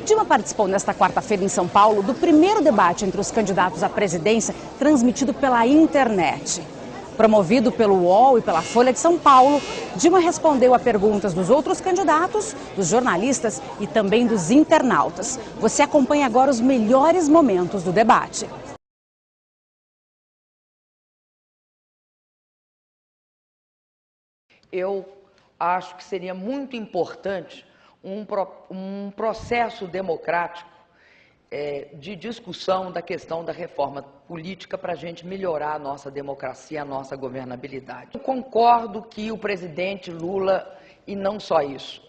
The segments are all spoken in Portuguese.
Dilma participou nesta quarta-feira em São Paulo do primeiro debate entre os candidatos à presidência, transmitido pela internet. Promovido pelo UOL e pela Folha de São Paulo, Dilma respondeu a perguntas dos outros candidatos, dos jornalistas e também dos internautas. Você acompanha agora os melhores momentos do debate. Eu acho que seria muito importante um processo democrático de discussão da questão da reforma política para a gente melhorar a nossa democracia, a nossa governabilidade. Eu concordo que o presidente Lula, e não só isso,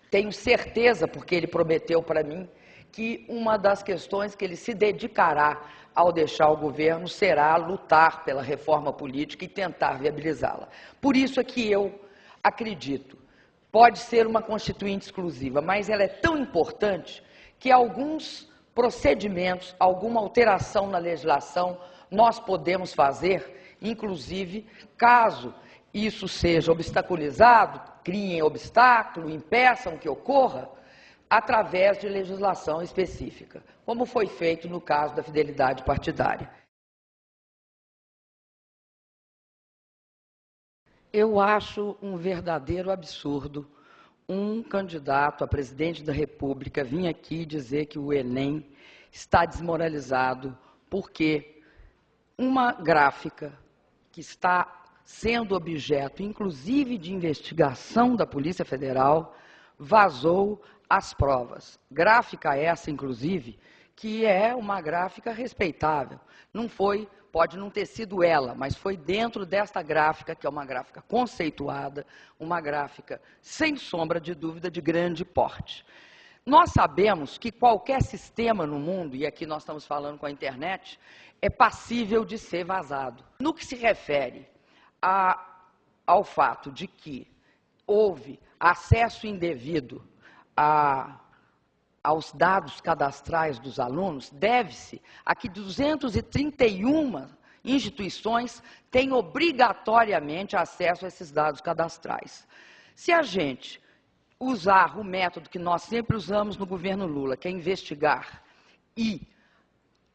tenho certeza, porque ele prometeu para mim, que uma das questões que ele se dedicará ao deixar o governo será lutar pela reforma política e tentar viabilizá-la. Por isso é que eu acredito, pode ser uma constituinte exclusiva, mas ela é tão importante que alguns procedimentos, alguma alteração na legislação nós podemos fazer, inclusive, caso isso seja obstaculizado, criem obstáculo, impeçam que ocorra, através de legislação específica, como foi feito no caso da fidelidade partidária. Eu acho um verdadeiro absurdo um candidato a presidente da República vir aqui dizer que o Enem está desmoralizado porque uma gráfica que está sendo objeto, inclusive, de investigação da Polícia Federal, vazou as provas. Gráfica essa, inclusive, que é uma gráfica respeitável. Não foi, pode não ter sido ela, mas foi dentro desta gráfica, que é uma gráfica conceituada, uma gráfica, sem sombra de dúvida, de grande porte. Nós sabemos que qualquer sistema no mundo, e aqui nós estamos falando com a internet, é passível de ser vazado. No que se refere ao fato de que houve acesso indevido aos dados cadastrais dos alunos, deve-se a que 231 instituições têm obrigatoriamente acesso a esses dados cadastrais. Se a gente usar o método que nós sempre usamos no governo Lula, que é investigar e,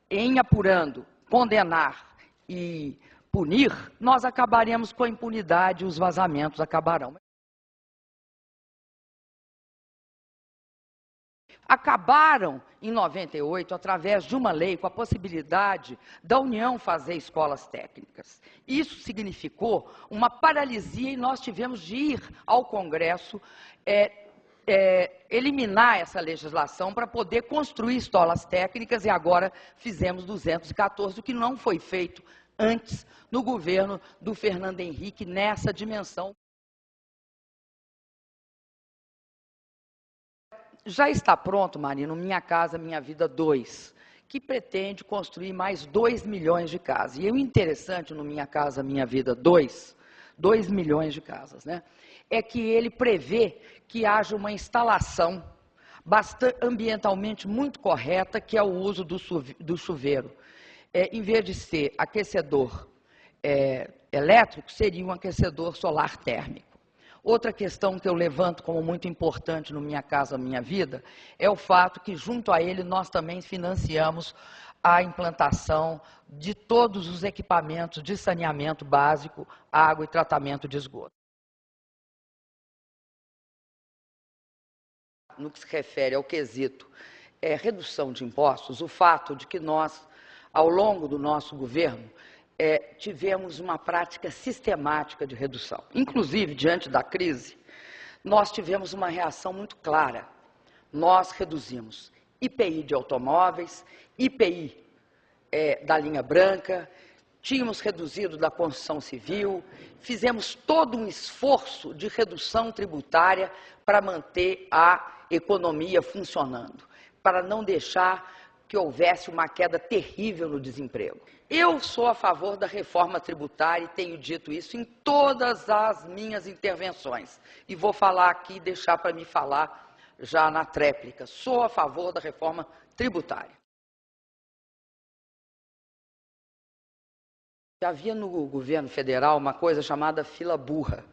em apurando, condenar e punir, nós acabaremos com a impunidade e os vazamentos acabarão. Acabaram, em 98, através de uma lei, com a possibilidade da União fazer escolas técnicas. Isso significou uma paralisia e nós tivemos de ir ao Congresso eliminar essa legislação para poder construir escolas técnicas e agora fizemos 214, o que não foi feito antes no governo do Fernando Henrique nessa dimensão. Já está pronto, Marina, o Minha Casa Minha Vida 2, que pretende construir mais 2 milhões de casas. E o interessante no Minha Casa Minha Vida 2, 2 milhões de casas, né, é que ele prevê que haja uma instalação ambientalmente muito correta, que é o uso do chuveiro. Em vez de ser aquecedor elétrico, seria um aquecedor solar térmico. Outra questão que eu levanto como muito importante no Minha Casa Minha Vida é o fato que, junto a ele, nós também financiamos a implantação de todos os equipamentos de saneamento básico, água e tratamento de esgoto. No que se refere ao quesito redução de impostos, o fato de que nós, ao longo do nosso governo, tivemos uma prática sistemática de redução. Inclusive, diante da crise, nós tivemos uma reação muito clara. Nós reduzimos IPI de automóveis, IPI da linha branca, tínhamos reduzido da construção civil, fizemos todo um esforço de redução tributária para manter a economia funcionando, para não deixar que houvesse uma queda terrível no desemprego. Eu sou a favor da reforma tributária e tenho dito isso em todas as minhas intervenções. E vou falar aqui, deixar para me falar já na tréplica. Sou a favor da reforma tributária. Havia no governo federal uma coisa chamada fila burra.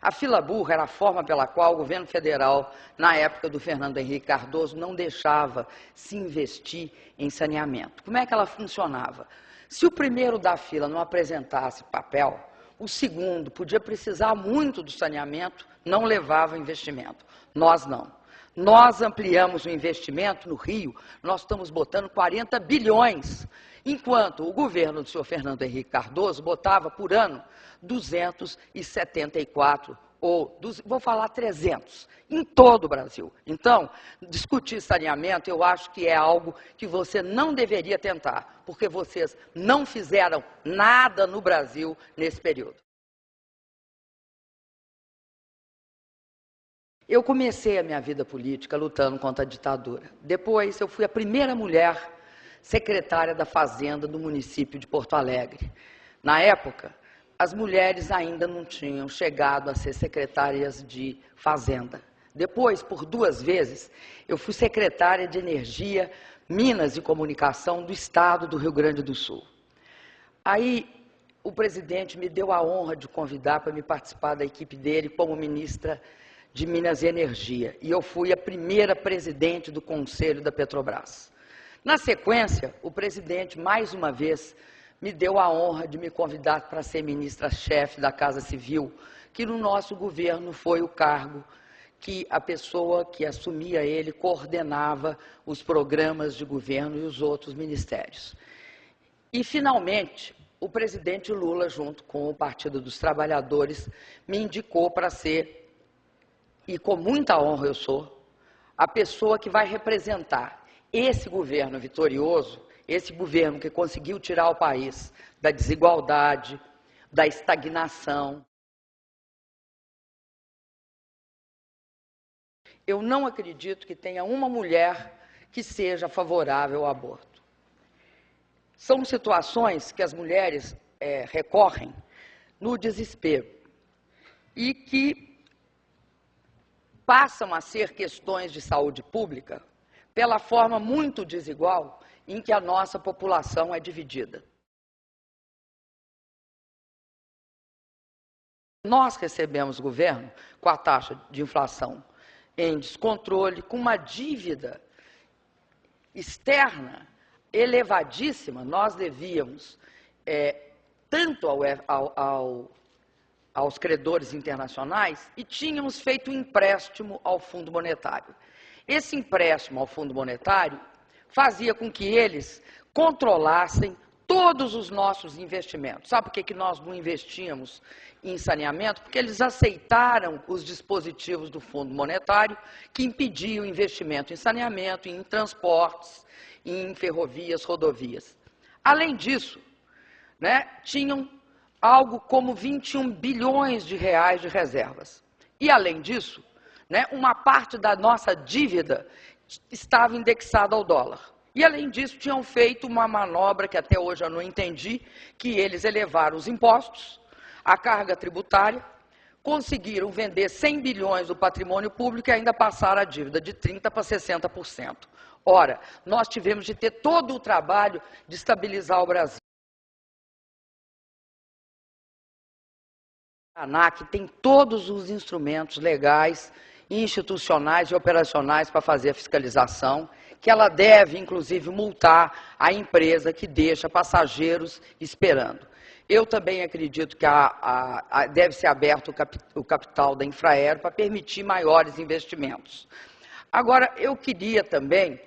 A fila burra era a forma pela qual o governo federal, na época do Fernando Henrique Cardoso, não deixava se investir em saneamento. Como é que ela funcionava? Se o primeiro da fila não apresentasse papel, o segundo podia precisar muito do saneamento, não levava investimento. Nós não. Nós ampliamos o investimento no Rio, nós estamos botando 40 bilhões, enquanto o governo do senhor Fernando Henrique Cardoso botava por ano 274, vou falar 300, em todo o Brasil. Então, discutir saneamento, eu acho que é algo que você não deveria tentar, porque vocês não fizeram nada no Brasil nesse período. Eu comecei a minha vida política lutando contra a ditadura. Depois, eu fui a primeira mulher secretária da Fazenda do município de Porto Alegre. Na época, as mulheres ainda não tinham chegado a ser secretárias de Fazenda. Depois, por 2 vezes, eu fui secretária de Energia, Minas e Comunicação do Estado do Rio Grande do Sul. Aí, o presidente me deu a honra de convidar para me participar da equipe dele como ministra de Minas e Energia. E eu fui a primeira presidente do Conselho da Petrobras. Na sequência, o presidente, mais uma vez, me deu a honra de me convidar para ser ministra-chefe da Casa Civil, que no nosso governo foi o cargo que a pessoa que assumia ele coordenava os programas de governo e os outros ministérios. E, finalmente, o presidente Lula, junto com o Partido dos Trabalhadores, me indicou para ser, e com muita honra eu sou, a pessoa que vai representar esse governo vitorioso, esse governo que conseguiu tirar o país da desigualdade, da estagnação. Eu não acredito que tenha uma mulher que seja favorável ao aborto. São situações que as mulheres recorrem no desespero e que passam a ser questões de saúde pública pela forma muito desigual em que a nossa população é dividida. Nós recebemos o governo com a taxa de inflação em descontrole, com uma dívida externa elevadíssima. Nós devíamos tanto aos credores internacionais e tínhamos feito um empréstimo ao Fundo Monetário. Esse empréstimo ao Fundo Monetário fazia com que eles controlassem todos os nossos investimentos. Sabe por que nós não investíamos em saneamento? Porque eles aceitaram os dispositivos do Fundo Monetário que impediam o investimento em saneamento, em transportes, em ferrovias, rodovias. Além disso, tinham algo como 21 bilhões de reais de reservas. E, além disso, uma parte da nossa dívida estava indexada ao dólar. E, além disso, tinham feito uma manobra que até hoje eu não entendi, que eles elevaram os impostos, a carga tributária, conseguiram vender 100 bilhões do patrimônio público e ainda passaram a dívida de 30% para 60%. Ora, nós tivemos de ter todo o trabalho de estabilizar o Brasil. A ANAC tem todos os instrumentos legais, institucionais e operacionais para fazer a fiscalização, que ela deve, inclusive, multar a empresa que deixa passageiros esperando. Eu também acredito que deve ser aberto o capital da Infraero para permitir maiores investimentos. Agora, eu queria também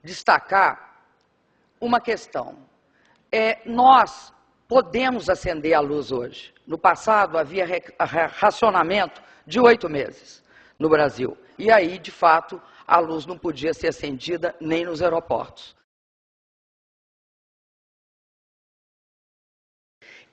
destacar uma questão. Nós podemos acender a luz hoje. No passado, havia racionamento de 8 meses no Brasil. E aí, de fato, a luz não podia ser acendida nem nos aeroportos.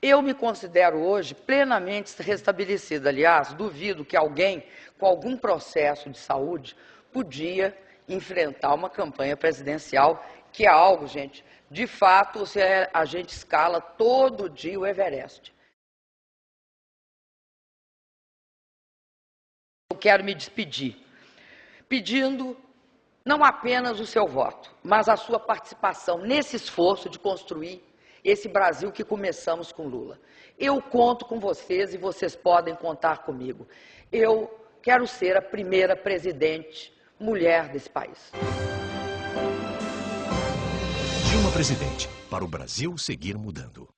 Eu me considero hoje plenamente restabelecida. Aliás, duvido que alguém com algum processo de saúde podia enfrentar uma campanha presidencial, que é algo, gente, de fato, a gente escala todo dia o Everest. Eu quero me despedir, pedindo não apenas o seu voto, mas a sua participação nesse esforço de construir esse Brasil que começamos com Lula. Eu conto com vocês e vocês podem contar comigo. Eu quero ser a primeira presidente mulher desse país. Dilma presidente, para o Brasil seguir mudando.